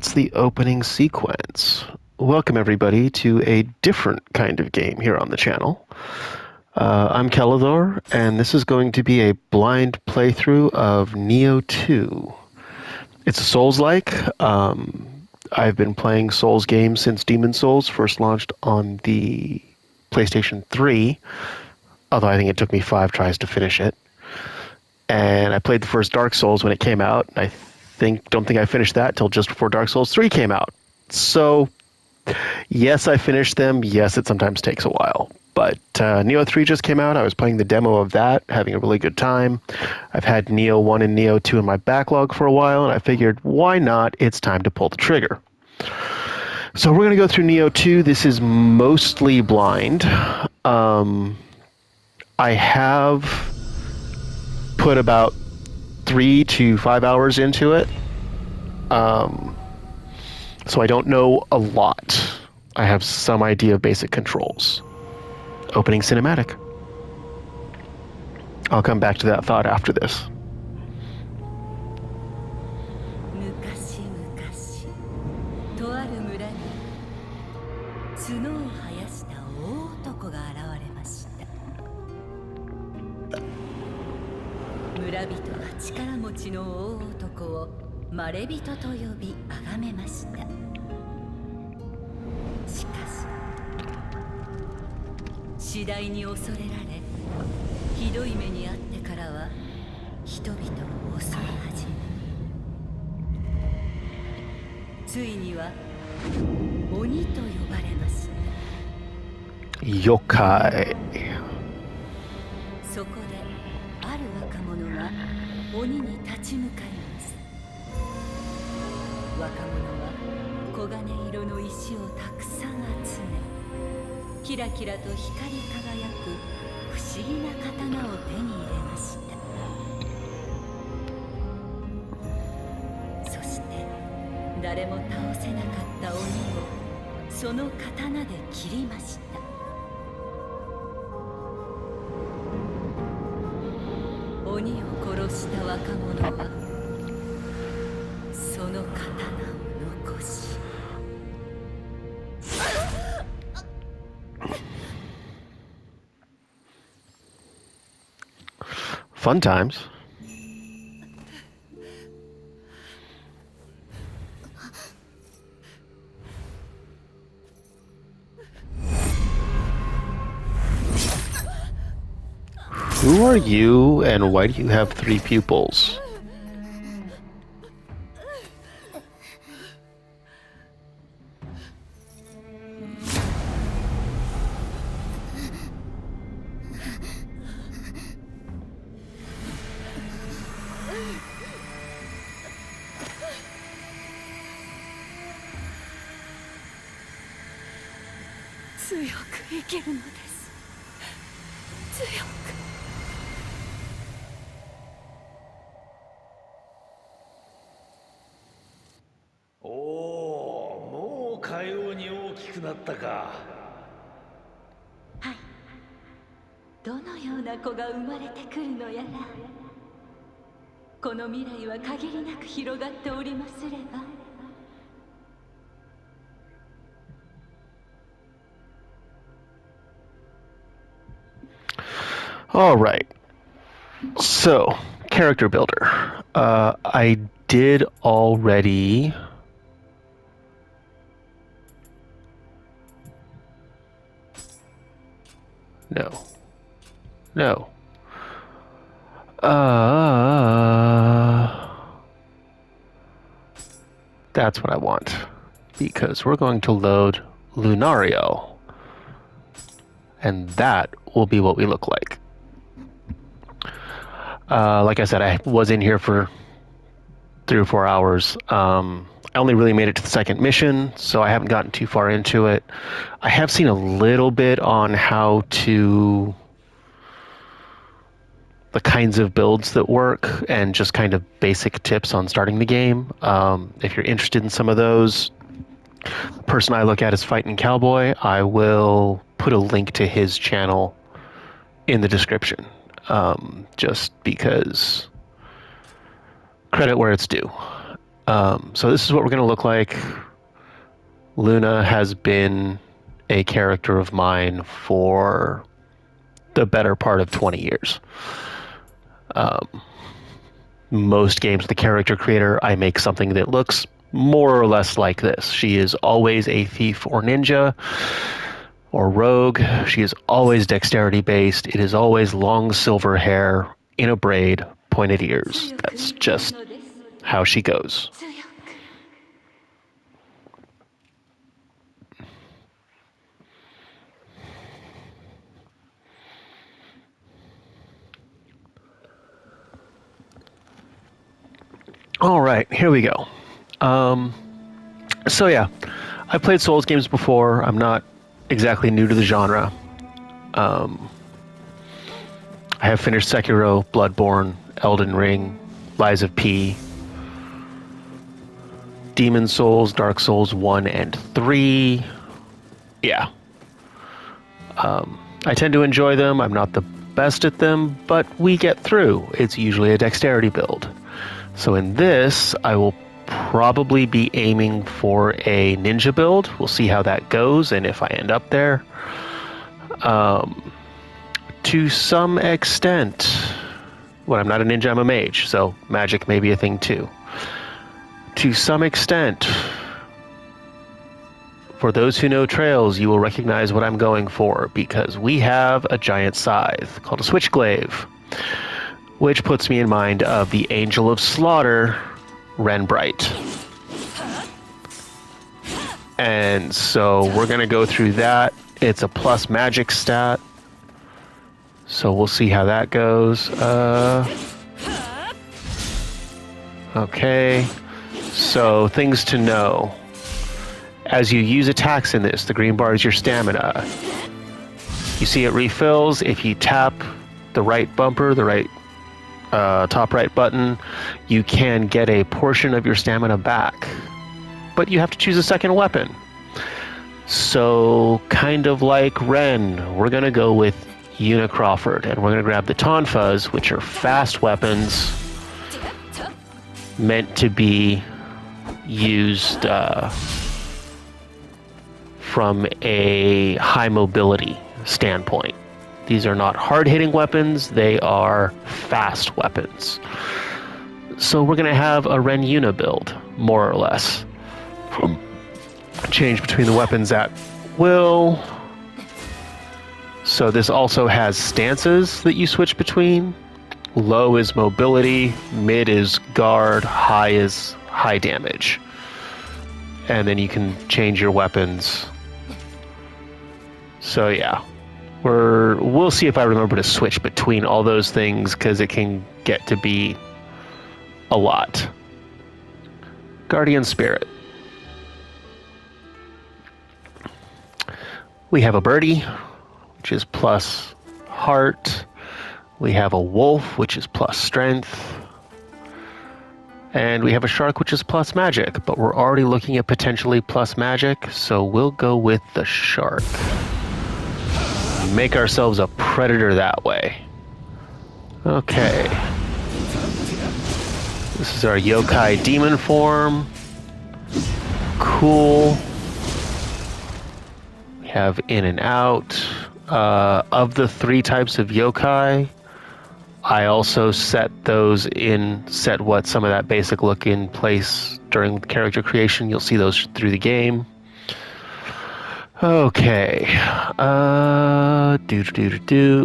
that's the opening sequence. Welcome everybody to a different kind of game here on the channel. I'm Kellador, and this is going to be a blind playthrough of Nioh 2. It's a Souls-like. I've been playing Souls games since Demon's Souls first launched on the PlayStation 3, although I think it took me 5 tries to finish it. And I played the first Dark Souls when it came out, and I don't think I finished that till just before Dark Souls 3 came out. So, yes, I finished them. Yes, it sometimes takes a while. But Nioh 3 just came out. I was playing the demo of that, having a really good time. I've had Nioh 1 and Nioh 2 in my backlog for a while, and I figured, why not? It's time to pull the trigger. So we're going to go through Nioh 2. This is mostly blind. I have put about 3 to 5 hours into it. So I don't know a lot. I have some idea of basic controls. Opening cinematic. I'll come back to that thought after this. Yokai. そこである若者が鬼に立ち向かいます。若者は黄金色の石をたくさん集め、キラキラと光り輝く不思議な刀を手に入れました。そして誰も倒せなかった鬼をその刀で切りました。鬼を殺した若者はその刀を残し、Fun times. Who are you, and why do you have 3 pupils? All right. So, character builder. I did already. No. That's what I want. Because we're going to load Lunariel. And that will be what we look like. Like I said, I was in here for 3 or 4 hours. I only really made it to the second mission, so I haven't gotten too far into it. I have seen a little bit on how to... the kinds of builds that work, and just kind of basic tips on starting the game. If you're interested in some of those, the person I look at is Fightin' Cowboy. I will put a link to his channel in the description, just because credit where it's due. So this is what we're going to look like. Luna has been a character of mine for the better part of 20 years. Most games with a character creator, I make something that looks more or less like this. She is always a thief or ninja or rogue. She is always dexterity based. It is always long silver hair in a braid, pointed ears. That's just how she goes. All right, here we go. So yeah, I played Souls games before. I'm not exactly new to the genre. I have finished Sekiro, Bloodborne, Elden Ring, Lies of P, Demon Souls, Dark Souls 1 and 3. Yeah. I tend to enjoy them. I'm not the best at them, but we get through. It's usually a dexterity build. So in this, I will probably be aiming for a ninja build. We'll see how that goes and if I end up there. To some extent, well, I'm not a ninja, I'm a mage, so magic may be a thing too. To some extent, for those who know Trails, you will recognize what I'm going for, because we have a giant scythe called a Switchglaive, which puts me in mind of the Angel of Slaughter, Renbright. And so we're going to go through that. It's a plus magic stat, so we'll see how that goes. Okay, so things to know. As you use attacks in this, the green bar is your stamina. You see it refills. If you tap the right bumper, the right top right button, you can get a portion of your stamina back. But you have to choose a second weapon. So, kind of like Ren, we're going to go with Una Crawford, and we're going to grab the Tonfas, which are fast weapons meant to be used from a high mobility standpoint. These are not hard-hitting weapons, they are fast weapons. So we're going to have a Ren Una build, more or less. Change between the weapons at will. So this also has stances that you switch between. Low is mobility, mid is guard, high is high damage. And then you can change your weapons. So yeah, we'll see if I remember to switch between all those things, because it can get to be a lot. Guardian Spirit. We have a birdie, which is plus heart. We have a wolf, which is plus strength. And we have a shark, which is plus magic, but we're already looking at potentially plus magic, so we'll go with the shark. Make ourselves a predator that way. Okay. This is our Yokai demon form. Cool. We have in and out. Of the 3 types of yokai, I also set what some of that basic look in place during character creation. You'll see those through the game. Okay.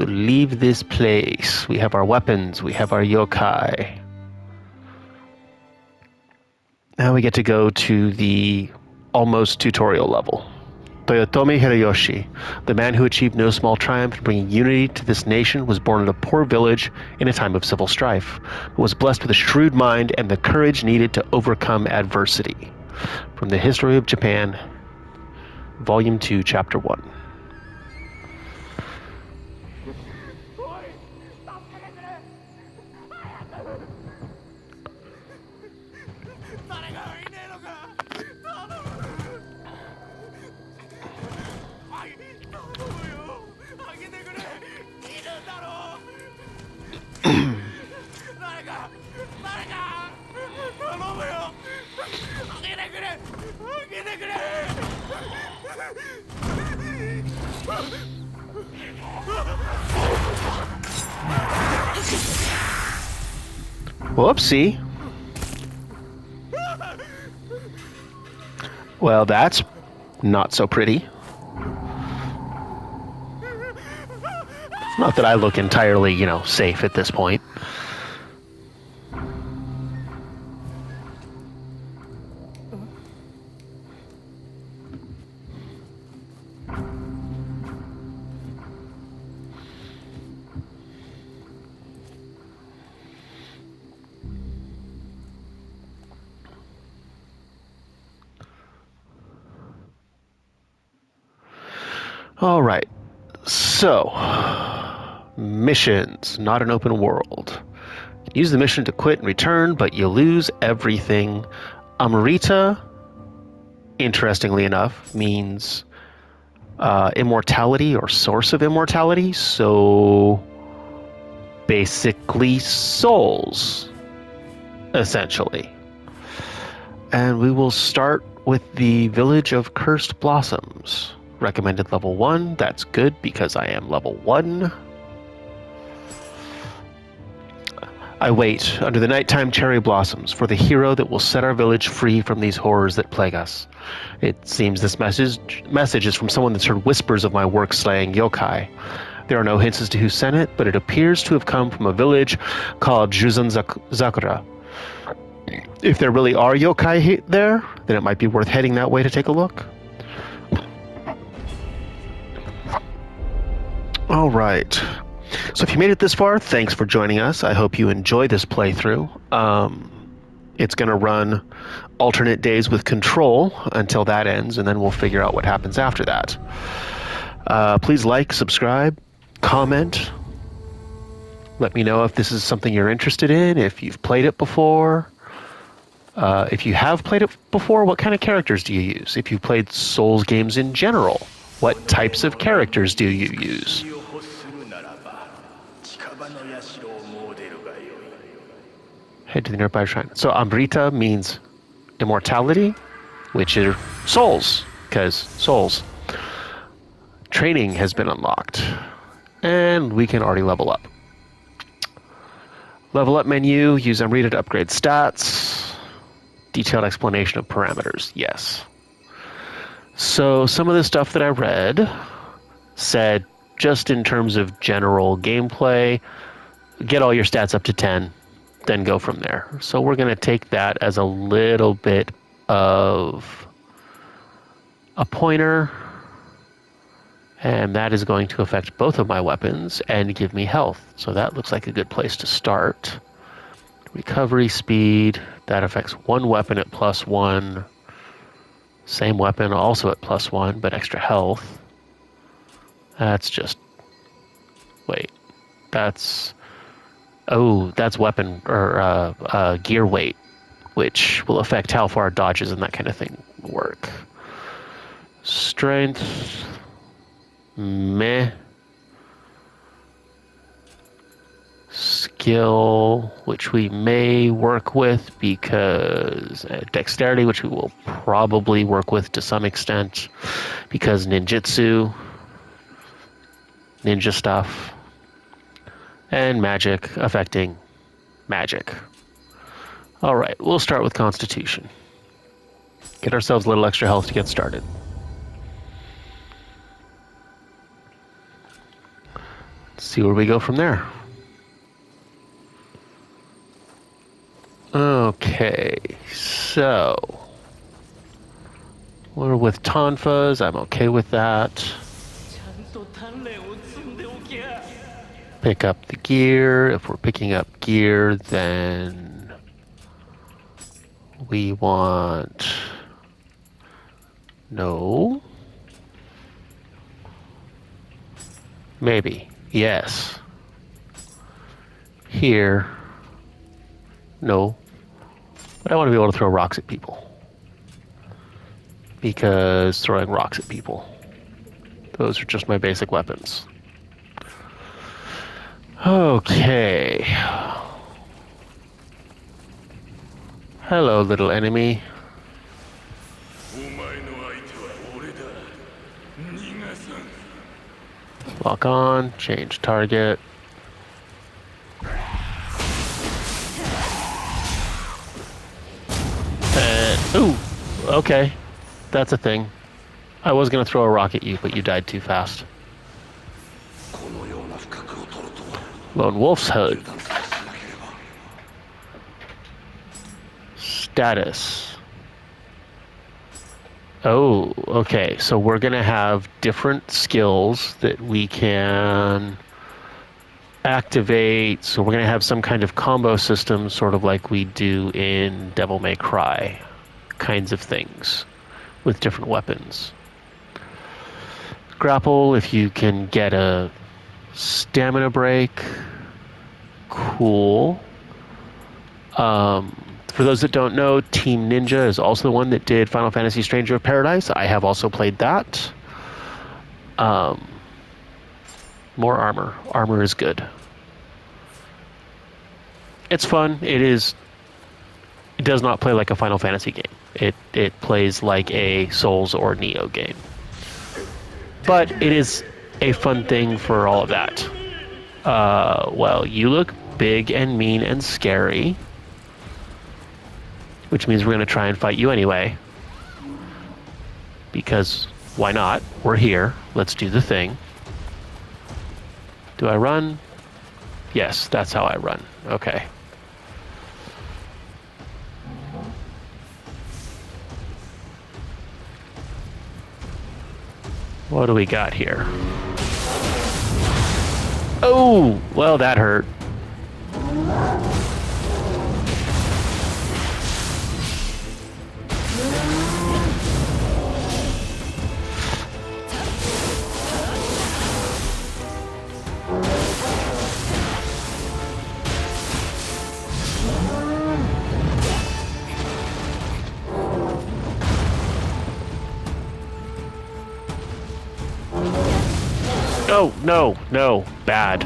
Leave this place. We have our weapons. We have our yokai. Now we get to go to the almost tutorial level. Toyotomi Hideyoshi, the man who achieved no small triumph in bringing unity to this nation, was born in a poor village in a time of civil strife, but was blessed with a shrewd mind and the courage needed to overcome adversity. From the History of Japan, Volume 2, Chapter 1. Whoopsie. Well, that's not so pretty. Not that I look entirely, safe at this point. All right. So, missions, not an open world. Use the mission to quit and return, but you lose everything. Amrita, interestingly enough, means immortality or source of immortality. So, basically, souls, essentially. And we will start with the Village of Cursed Blossoms. Recommended level 1. That's good because I am level 1. I wait under the nighttime cherry blossoms for the hero that will set our village free from these horrors that plague us. It seems this message is from someone that's heard whispers of my work slaying Yokai. There are no hints as to who sent it, but it appears to have come from a village called Juzan Zakura. If there really are yokai there, then it might be worth heading that way to take a look. All right. So if you made it this far, thanks for joining us. I hope you enjoy this playthrough. It's going to run alternate days with Control until that ends, and then we'll figure out what happens after that. Please like, subscribe, comment. Let me know if this is something you're interested in, if you've played it before. If you have played it before, what kind of characters do you use? If you've played Souls games in general, what types of characters do you use? Head to the nearby shrine. So Amrita means immortality, which is souls, because souls. Training has been unlocked, and we can already level up. Level up menu, use Amrita to upgrade stats. Detailed explanation of parameters, yes. So some of the stuff that I read said, just in terms of general gameplay, get all your stats up to 10, then go from there. So we're going to take that as a little bit of a pointer, and that is going to affect both of my weapons and give me health. So that looks like a good place to start. Recovery speed, that affects one weapon at +1. Same weapon also at +1, but extra health. That's just... Wait. That's weapon or gear weight, which will affect how far dodges and that kind of thing work. Strength, meh. Skill, which we may work with because dexterity, which we will probably work with to some extent because ninjutsu, ninja stuff. And magic affecting magic. All right, we'll start with Constitution. Get ourselves a little extra health to get started. Let's see where we go from there. Okay, so we're with Tonfas. I'm okay with that. Pick up the gear. If we're picking up gear, then we want... No. Maybe. Yes. Here. No. But I want to be able to throw rocks at people. Because throwing rocks at people. Those are just my basic weapons. Okay. Hello, little enemy. Lock on, change target. And, ooh, okay. That's a thing. I was gonna throw a rock at you, but you died too fast. Lone Wolf's Hood. Status. Oh, okay. So we're gonna have different skills that we can activate. So we're gonna have some kind of combo system, sort of like we do in Devil May Cry, kinds of things with different weapons. Grapple, if you can get a stamina break. Cool. For those that don't know, Team Ninja is also the one that did Final Fantasy Stranger of Paradise. I have also played that. More armor. Armor is good. It's fun. It does not play like a Final Fantasy game. It plays like a Souls or Nioh game. But it is a fun thing for all of that. Well, you look big and mean and scary, which means we're going to try and fight you anyway. Because why not? We're here. Let's do the thing. Do I run? Yes, that's how I run. Okay. What do we got here? Oh, well, that hurt. Oh, no, bad.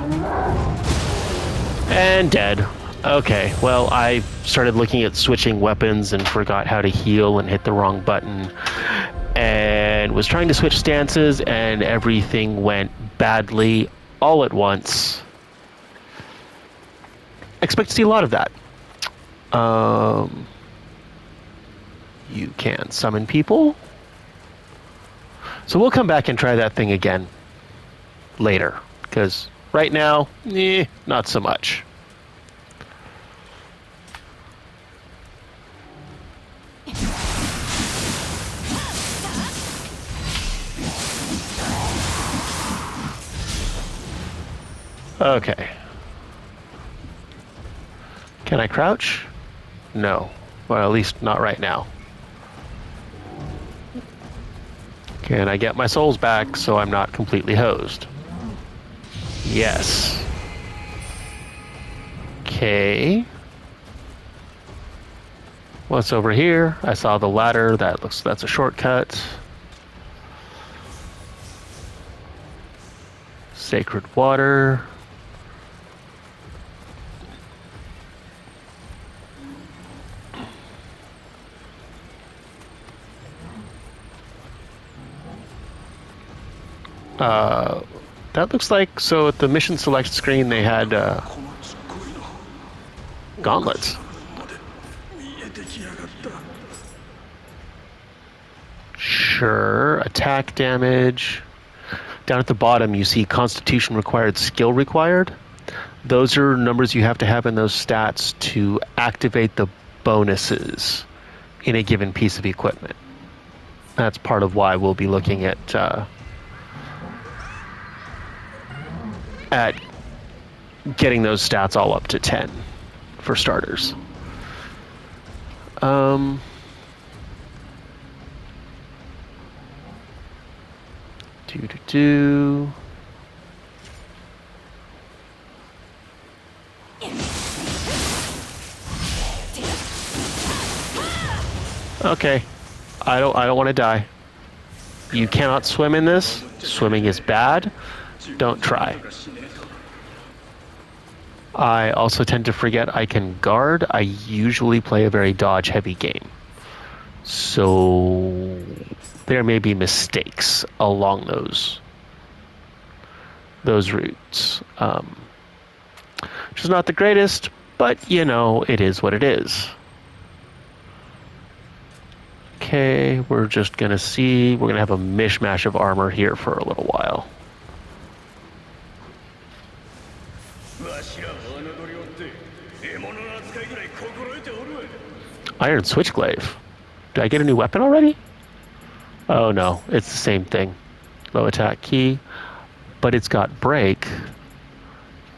And dead. Okay, well, I started looking at switching weapons and forgot how to heal and hit the wrong button. And was trying to switch stances and everything went badly all at once. Expect to see a lot of that. You can summon people. So we'll come back and try that thing again later, because right now, not so much. Okay. Can I crouch? No. Well, at least not right now. Can I get my souls back so I'm not completely hosed? Yes. Okay. What's over here? I saw the ladder. That's a shortcut. Sacred water. That looks like, so at the mission select screen they had gauntlets. Sure, attack damage. Down at the bottom you see constitution required, skill required. Those are numbers you have to have in those stats to activate the bonuses in a given piece of equipment. That's part of why we'll be looking at getting those stats all up to 10 for starters. Okay, I don't want to die. You cannot swim in this. Swimming is bad. Don't try. I also tend to forget I can guard. I usually play a very dodge-heavy game. So there may be mistakes along those routes, which is not the greatest, but it is what it is. Okay, we're just gonna see. We're gonna have a mishmash of armor here for a little while. Iron Switchglaive. Did I get a new weapon already? Oh no, it's the same thing. Low attack key, but it's got break.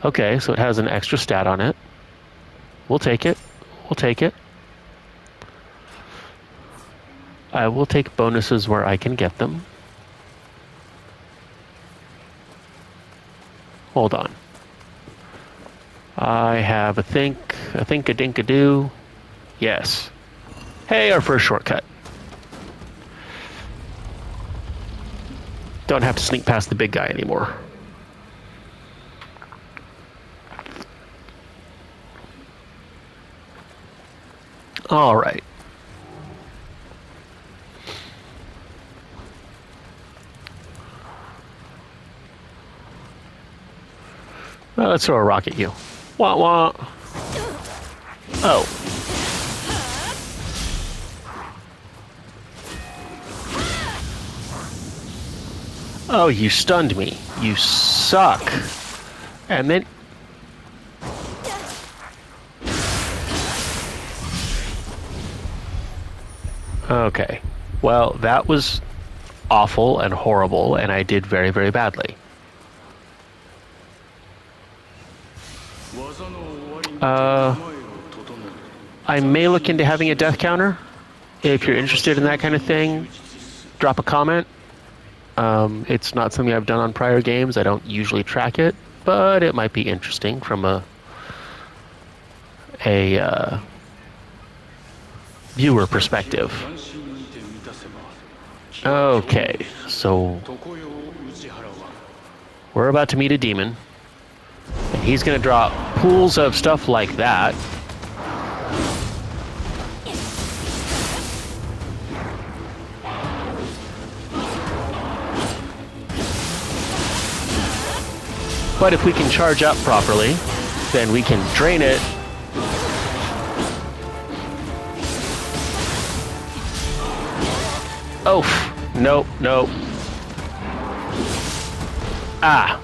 Okay, so it has an extra stat on it. We'll take it. We'll take it. I will take bonuses where I can get them. Hold on. I have a think-a-dink-a-do. Yes. Hey, our first shortcut. Don't have to sneak past the big guy anymore. All right. Well, let's throw a rock at you. Wah wah. Oh. Oh, you stunned me. You suck. And then... Okay. Well, that was awful and horrible, and I did very, very badly. I may look into having a death counter. If you're interested in that kind of thing, drop a comment. It's not something I've done on prior games. I don't usually track it, but it might be interesting from a viewer perspective. Okay, so we're about to meet a demon, and he's going to drop pools of stuff like that. But if we can charge up properly, then we can drain it. Oh, nope, nope. Ah.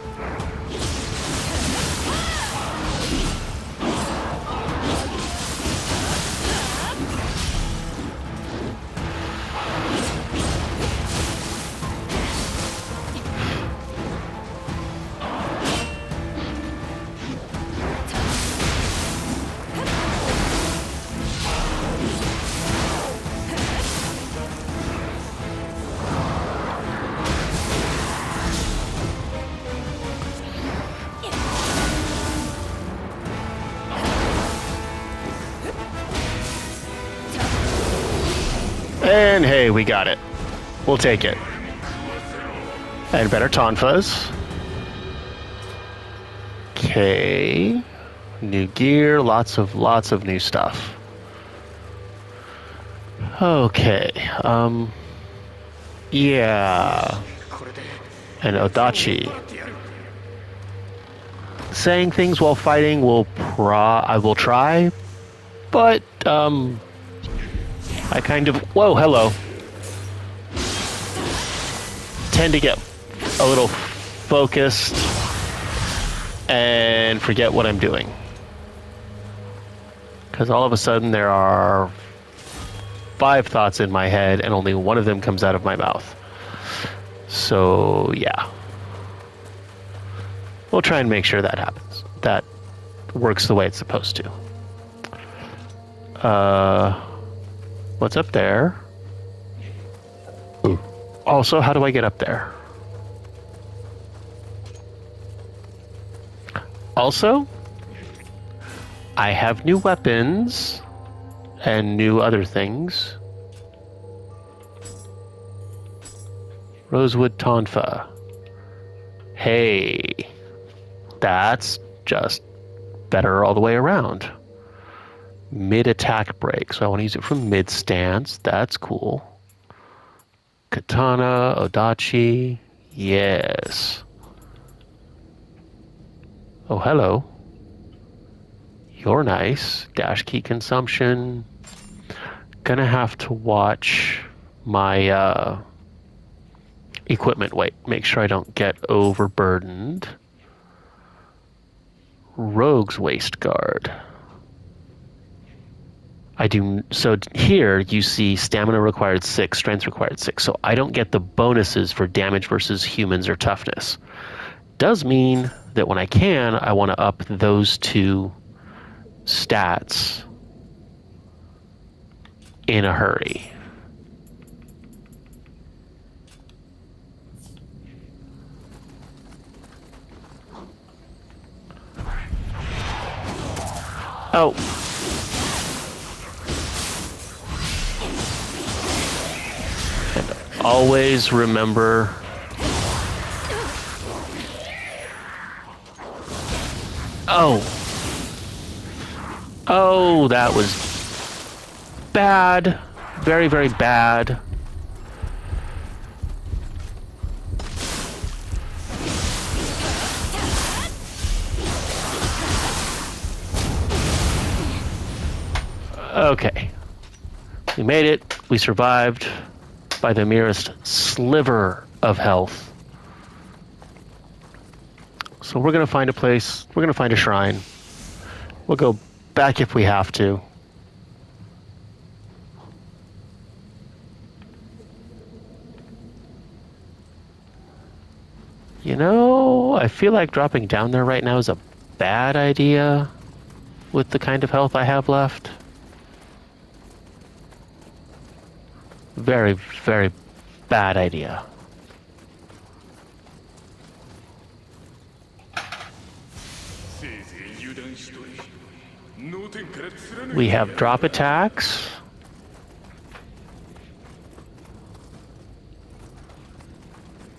And hey, we got it. We'll take it. And better tonfas. Okay. New gear, lots of new stuff. Okay. Yeah. And Odachi. Saying things while fighting I will try, but I kind of, whoa, hello. Tend to get a little focused and forget what I'm doing. Because all of a sudden there are 5 thoughts in my head and only one of them comes out of my mouth. So, yeah. We'll try and make sure that happens. That works the way it's supposed to. What's up there? Also, how do I get up there? Also, I have new weapons and new other things. Rosewood Tonfa. Hey, that's just better all the way around. Mid-attack break. So I want to use it from mid-stance. That's cool. Katana, Odachi. Yes. Oh, hello. You're nice. Dash key consumption. Gonna have to watch my equipment weight. Make sure I don't get overburdened. Rogue's waist guard. I do. So here you see stamina required 6, strength required 6. So I don't get the bonuses for damage versus humans or toughness. Does mean that when I can, I want to up those two stats in a hurry. Oh. And always remember Oh. Oh, that was bad. Very, very bad. Okay. We made it. We survived by the merest sliver of health. So we're going to find a place. We're going to find a shrine. We'll go back if we have to. You know, I feel like dropping down there right now is a bad idea with the kind of health I have left. Very, very bad idea. We have drop attacks.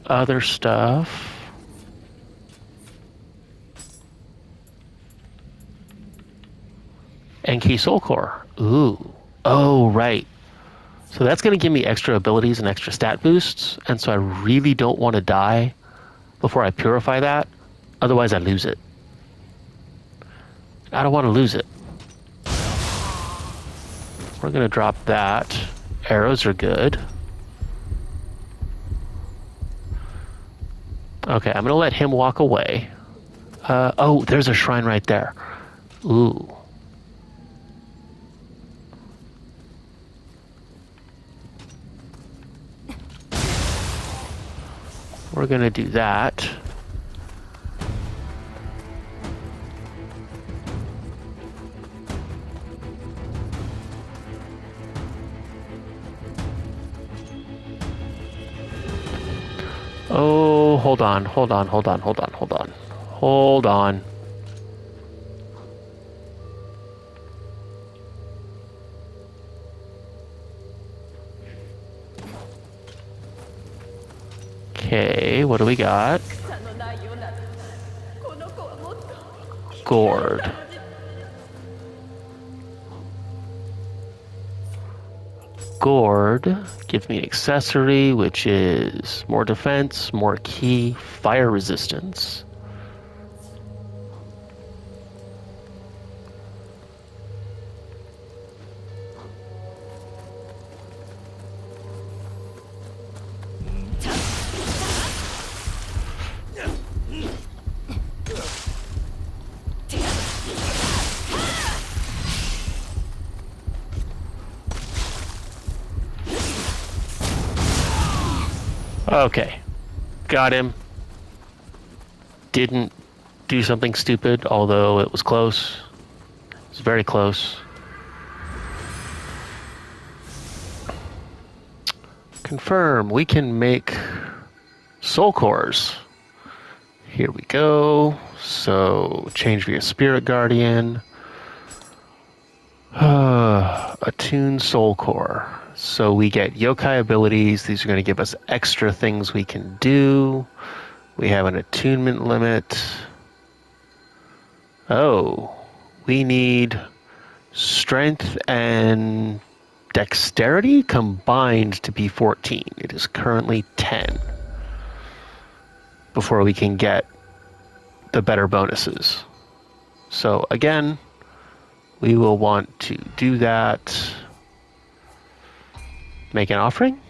Other stuff. And key soul core. Ooh. Oh, right. So that's going to give me extra abilities and extra stat boosts. And so I really don't want to die before I purify that. Otherwise, I lose it. I don't want to lose it. We're going to drop that. Arrows are good. Okay, I'm going to let him walk away. Oh, there's a shrine right there. Ooh. We're going to do that. Oh, hold on. Okay, what do we got? Gourd. Gourd gives me an accessory, which is more defense, more key, fire resistance. Okay, got him. Didn't do something stupid, although it was close. It was very close. Confirm, we can make soul cores. Here we go. So, change via Spirit Guardian. Attune soul core. So we get yokai abilities. These are going to give us extra things we can do. We have an attunement limit. Oh, we need Strength and dexterity combined to be 14. It is currently 10 before we can get the better bonuses. So again, we will want to do that. Make an offering.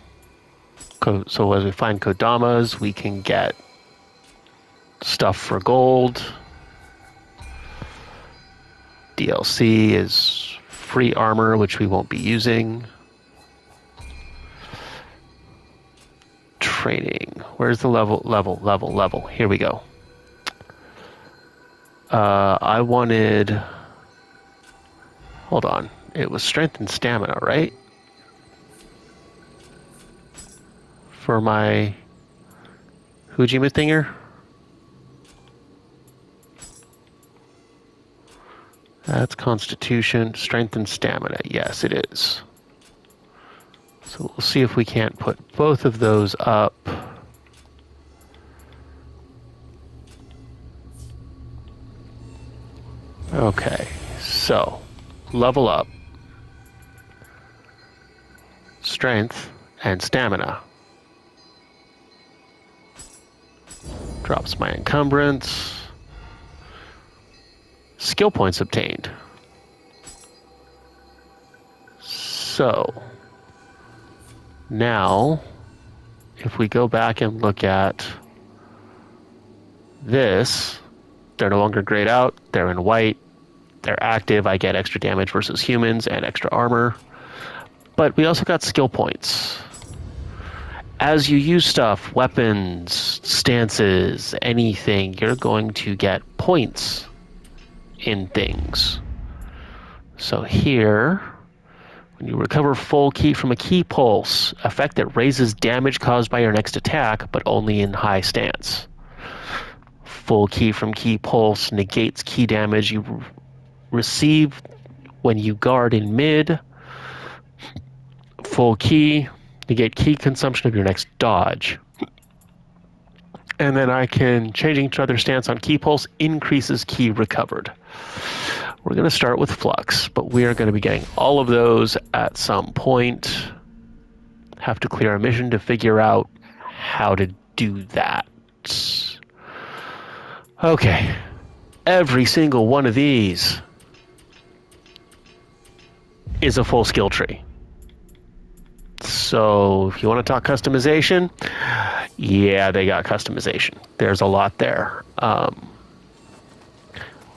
So as we find Kodamas, we can get stuff for gold. DLC is free armor, which we won't be using. Training. Where's the level? Here we go. I wanted... Hold on. It was strength and stamina, right? For my Hujima thinger? That's constitution, strength and stamina. Yes, it is. So we'll see if we can't put both of those up. Okay, so level up. Strength and stamina. Drops my encumbrance. Skill points obtained. So now, if we go back and look at this, they're no longer grayed out, they're in white, they're active, I get extra damage versus humans and extra armor. But we also got skill points. As you use stuff, weapons, stances, anything, you're going to get points in things. So here, when you recover full ki from a ki pulse, effect that raises damage caused by your next attack, but only in high stance. Full ki from ki pulse negates ki damage you receive when you guard in mid. Full ki, negate ki consumption of your next dodge. And then I can, changing to other stance on ki pulse, increases ki recovered. We're going to start with flux, but we are going to be getting all of those at some point. Have to clear a mission to figure out how to do that. Okay. Every single one of these is a full skill tree. So if you want to talk customization, yeah, they got customization. There's a lot there.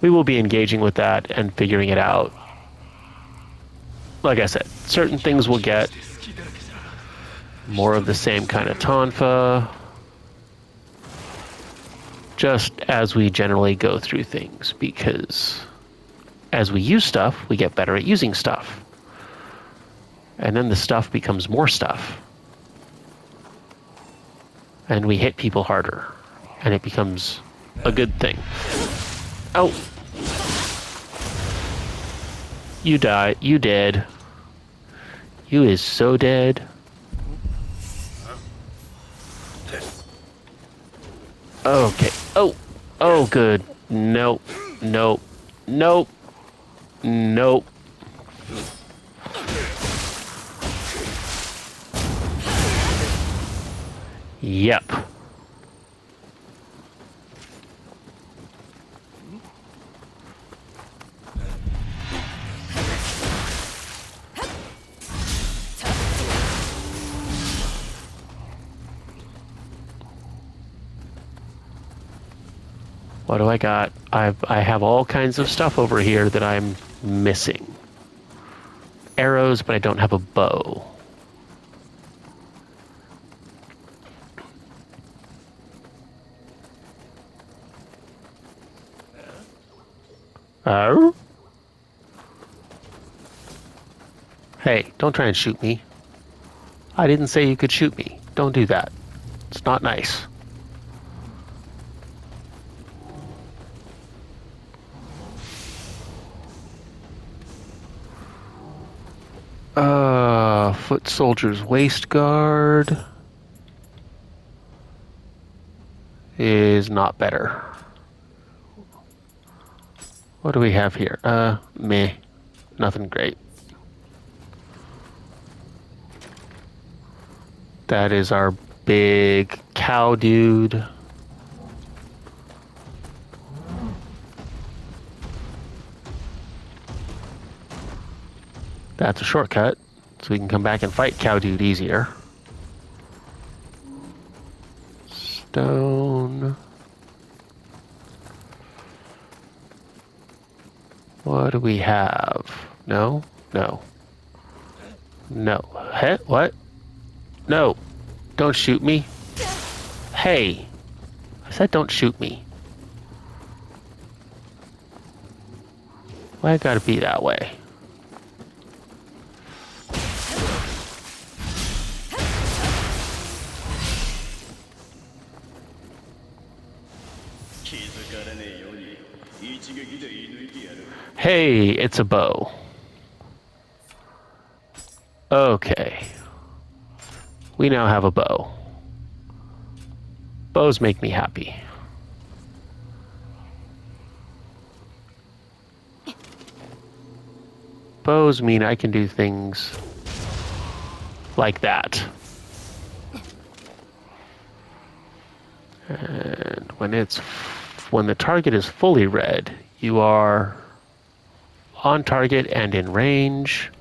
We will be engaging with that and figuring it out. Like I said, certain things will get more of the same kind of tonfa, just as we generally go through things, because as we use stuff, we get better at using stuff. And then the stuff becomes more stuff. And we hit people harder. And it becomes a good thing. Oh! You die. You dead. You is so dead. Okay. Oh! Oh, good. Nope. Nope. Nope. Nope. Yep. What do I got? I have all kinds of stuff over here that I'm missing. Arrows, but I don't have a bow. Oh? Hey, don't try and shoot me. I didn't say you could shoot me. Don't do that. It's not nice. Foot soldier's waist guard is not better. What do we have here? Meh. Nothing great. That is our big cow dude. That's a shortcut, so we can come back and fight cow dude easier. Stone. What do we have? No? No. No. Hey, what? No. Don't shoot me. Hey. I said don't shoot me. Why I gotta be that way? Hey, it's a bow. Okay. We now have a bow. Bows make me happy. Bows mean I can do things like that. And when the target is fully red, you are on target and in range.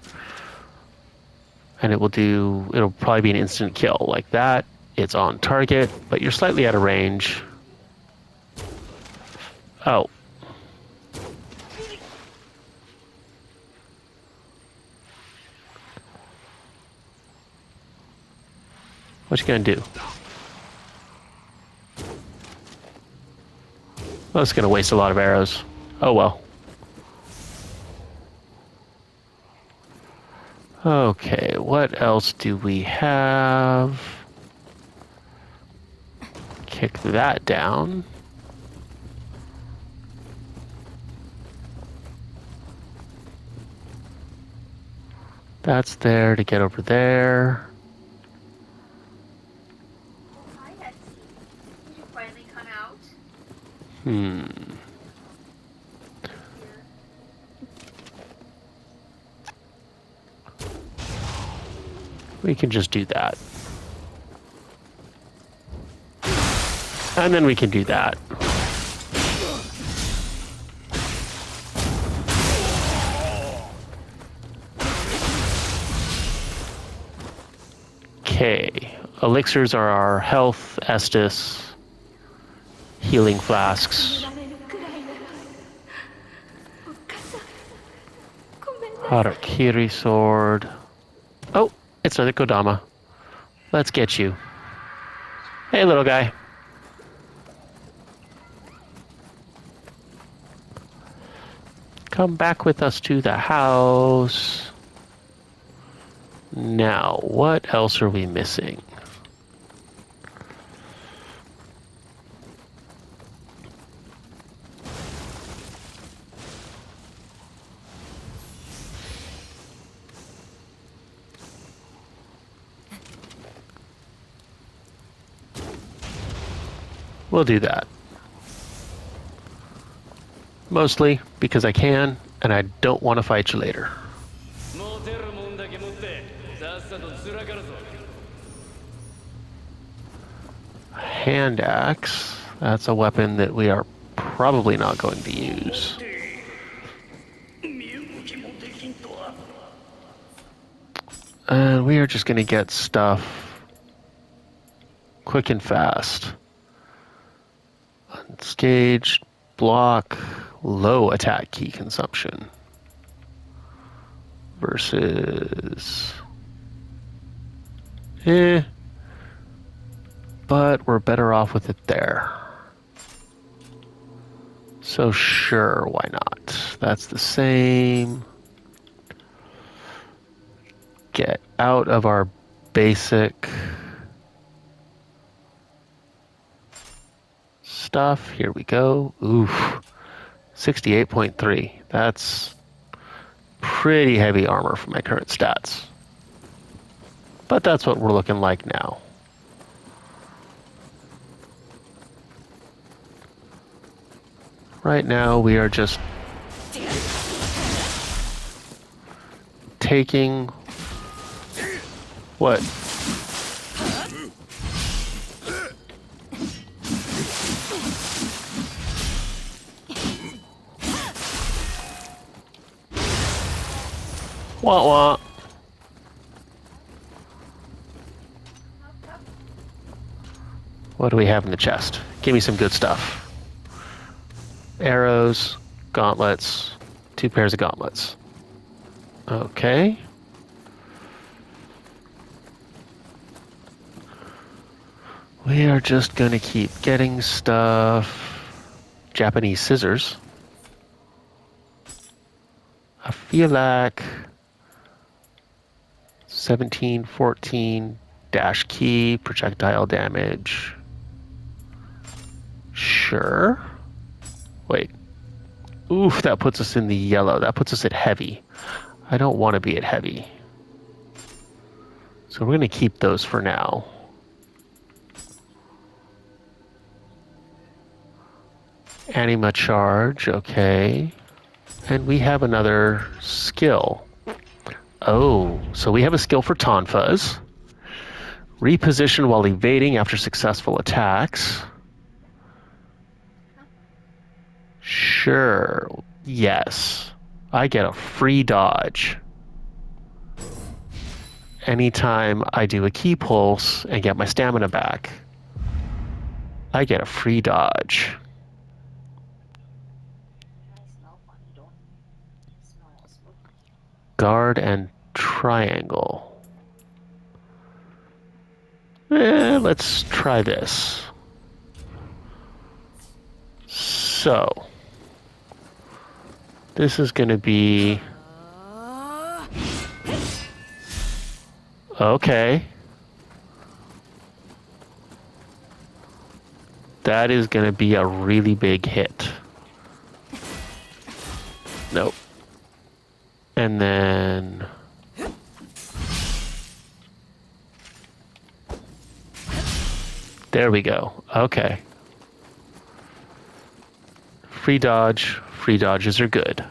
And it'll probably be an instant kill like that. It's on target, but you're slightly out of range. Oh. What you gonna do? Well, it's gonna waste a lot of arrows. Oh well. Okay, what else do we have? Kick that down. That's there to get over there. Hi, Etsy. Did you finally come out? We can just do that. And then we can do that. Okay. Elixirs are our health, Estus, healing flasks. Harakiri sword. Oh, it's another Kodama. Let's get you. Hey, little guy. Come back with us to the house. Now, what else are we missing? We'll do that. Mostly because I can, and I don't want to fight you later. Hand axe. That's a weapon that we are probably not going to use. And we are just going to get stuff quick and fast. Unscaged, block, low attack key consumption. Versus... But we're better off with it there. So sure, why not? That's the same. Get out of our basic stuff. Here we go. Oof. 68.3. That's pretty heavy armor for my current stats. But that's what we're looking like now. Right now we are just taking... What? Wah wah. What do we have in the chest? Give me some good stuff. Arrows, gauntlets, 2 pairs of gauntlets. Okay. We are just gonna keep getting stuff. Japanese scissors. I feel like 17, 14, dash key, projectile damage. Sure. Wait. Oof, that puts us in the yellow. That puts us at heavy. I don't want to be at heavy. So we're going to keep those for now. Anima charge, okay. And we have another skill. Oh, so we have a skill for Tonfas. Reposition while evading after successful attacks. Sure, yes. I get a free dodge. Anytime I do a key pulse and get my stamina back, I get a free dodge. Guard and triangle. Let's try this. So, this is going to be... Okay. That is going to be a really big hit. Nope. And then... There we go. Okay. Free dodge. Free dodges are good.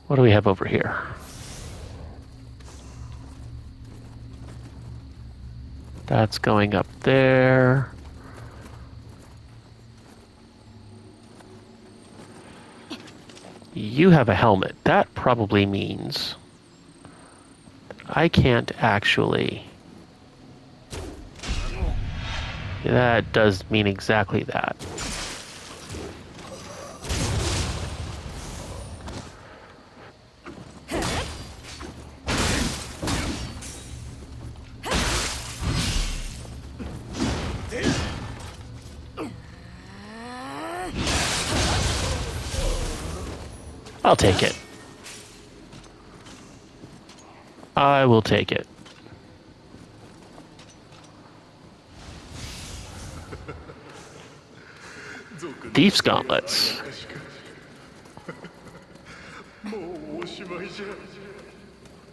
What do we have over here? That's going up there. You have a helmet. That probably means I can't actually... That does mean exactly that. I'll take it. I will take it. Thief's gauntlets.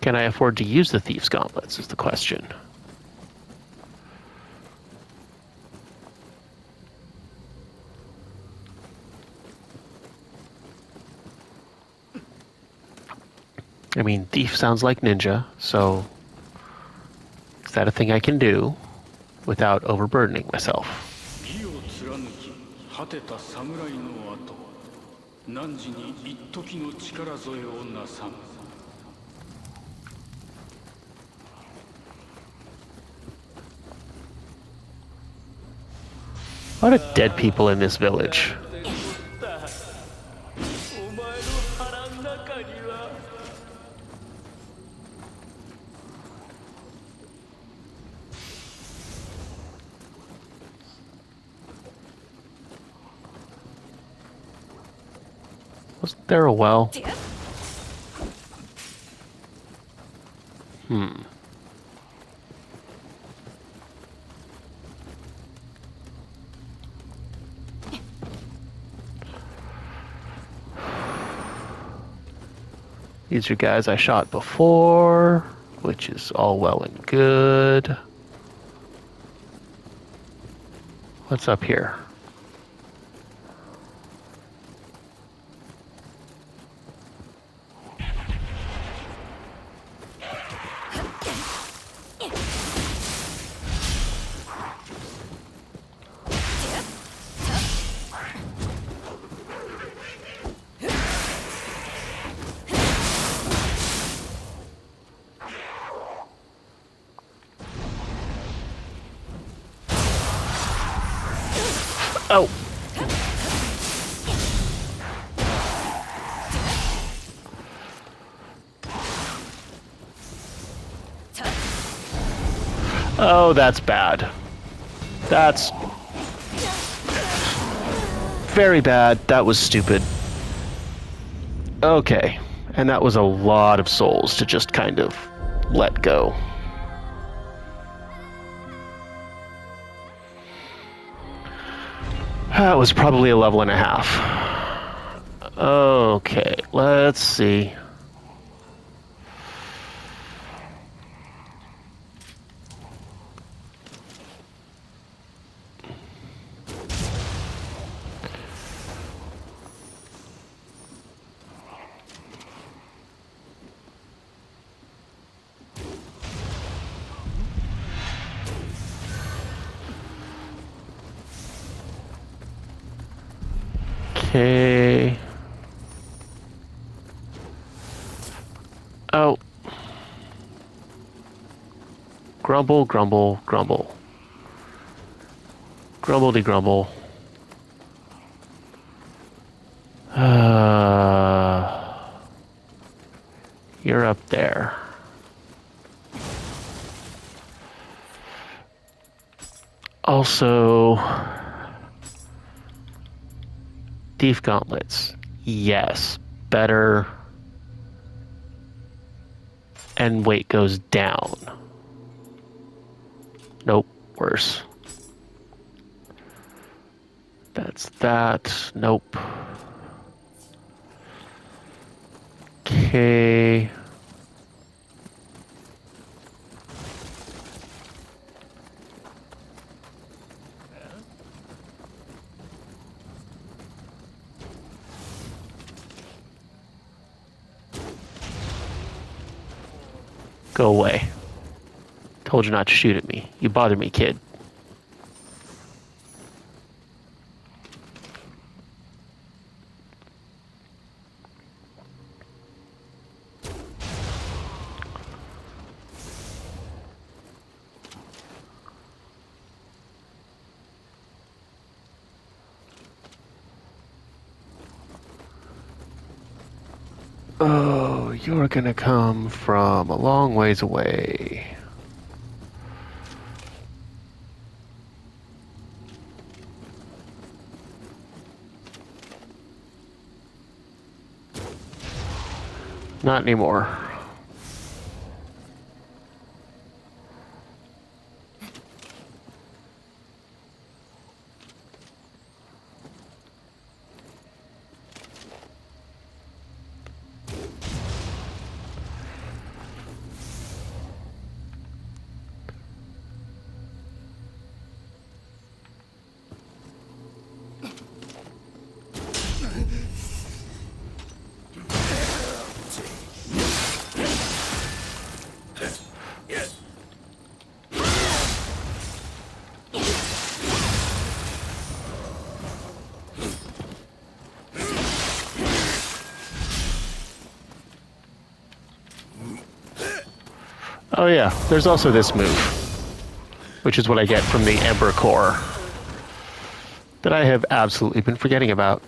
Can I afford to use the Thief's gauntlets is the question. I mean, thief sounds like ninja, so is that a thing I can do without overburdening myself? A lot of dead people in this village. Wasn't there a well? These are guys I shot before, which is all well and good. What's up here? Oh! Oh, that's bad. That's very bad. That was stupid. Okay. And that was a lot of souls to just kind of let go. That was probably a level and a half. Okay, let's see. Okay. Oh. Grumble, grumble, grumble. Grumbledy grumble. You're up there. Also, Thief Gauntlets. Yes, better. And weight goes down. Nope, worse. That's that. Nope. Okay. Go away. Told you not to shoot at me. You bother me, kid. Oh, you're gonna come from a long ways away. Not anymore. Oh yeah, there's also this move, which is what I get from the Ember Core, that I have absolutely been forgetting about.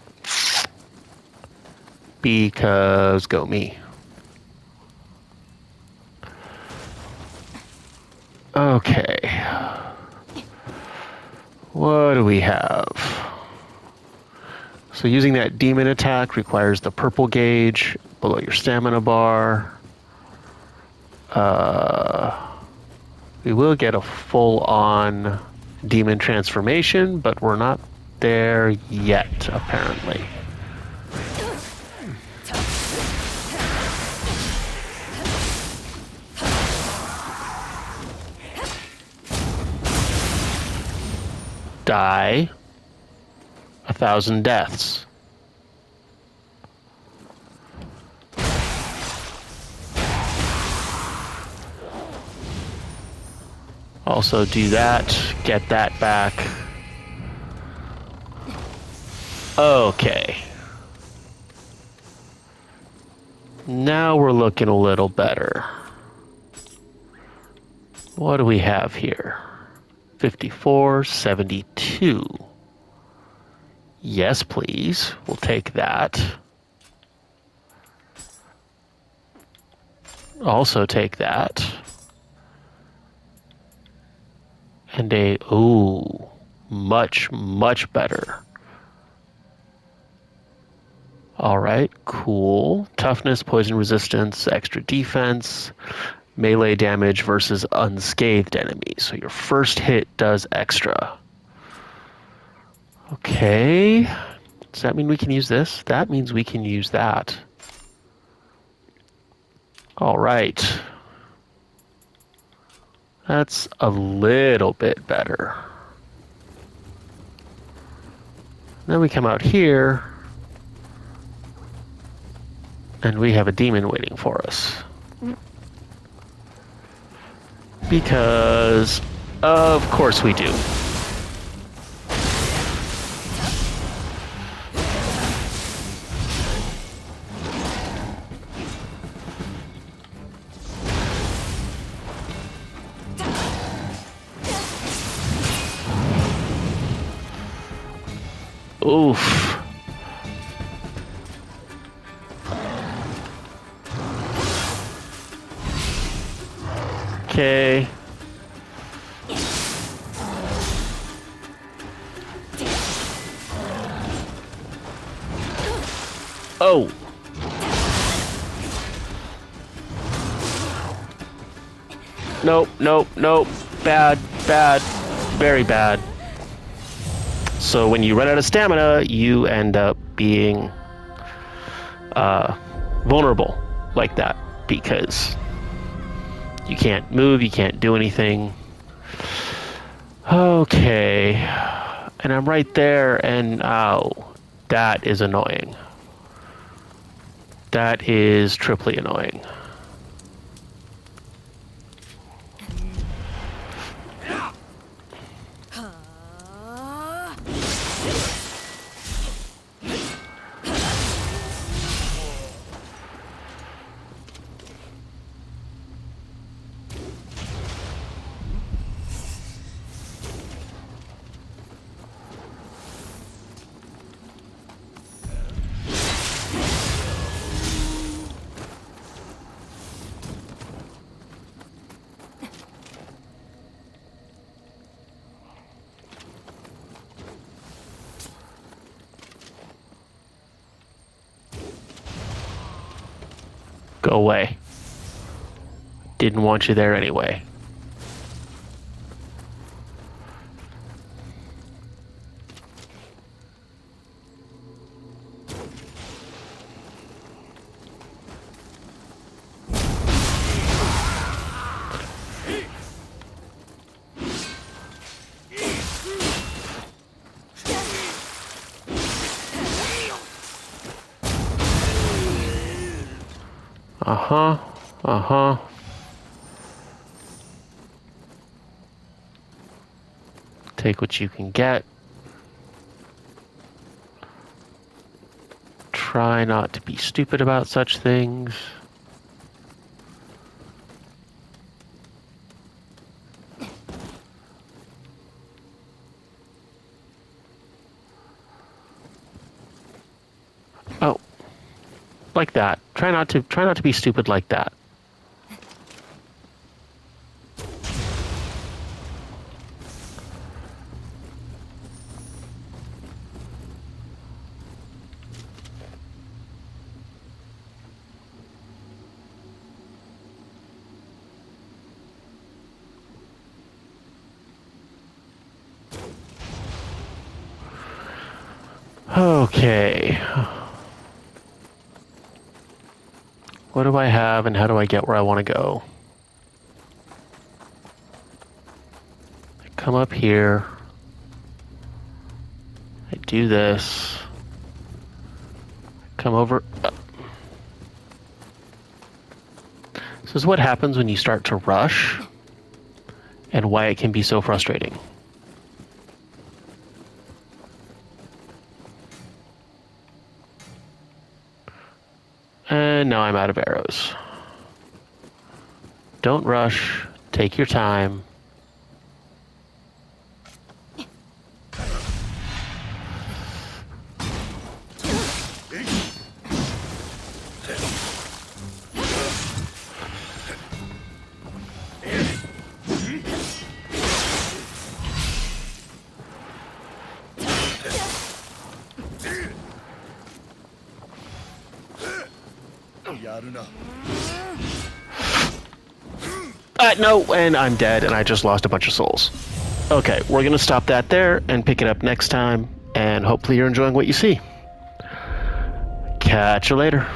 Because go me. Okay. What do we have? So using that demon attack requires the purple gauge below your stamina bar. We will get a full-on demon transformation, but we're not there yet, apparently. Die. 1,000 deaths. Also do that, get that back. Okay. Now we're looking a little better. What do we have here? 54, 72. Yes, please. We'll take that. Also take that. And ooh, much, much better. Alright, cool. Toughness, poison resistance, extra defense, melee damage versus unscathed enemies. So your first hit does extra. Okay. Does that mean we can use this? That means we can use that. Alright. That's a little bit better. Then we come out here, and we have a demon waiting for us. Because, of course we do. Oof. Okay. Oh. Nope, nope, nope. Bad, bad, very bad. So when you run out of stamina, you end up being vulnerable like that because you can't move, you can't do anything. Okay. And I'm right there, and ow, that is annoying. That is triply annoying. Go away. Didn't want you there anyway. Uh-huh. Uh-huh. Take what you can get. Try not to be stupid about such things. Oh. Like that. Try not to be stupid like that. Okay. What do I have and how do I get where I want to go? I come up here. I do this. Come over. This is what happens when you start to rush and why it can be so frustrating. And now I'm out of arrows. Don't rush. Take your time. No, and I'm dead, and I just lost a bunch of souls. Okay, we're going to stop that there and pick it up next time, and hopefully you're enjoying what you see. Catch you later.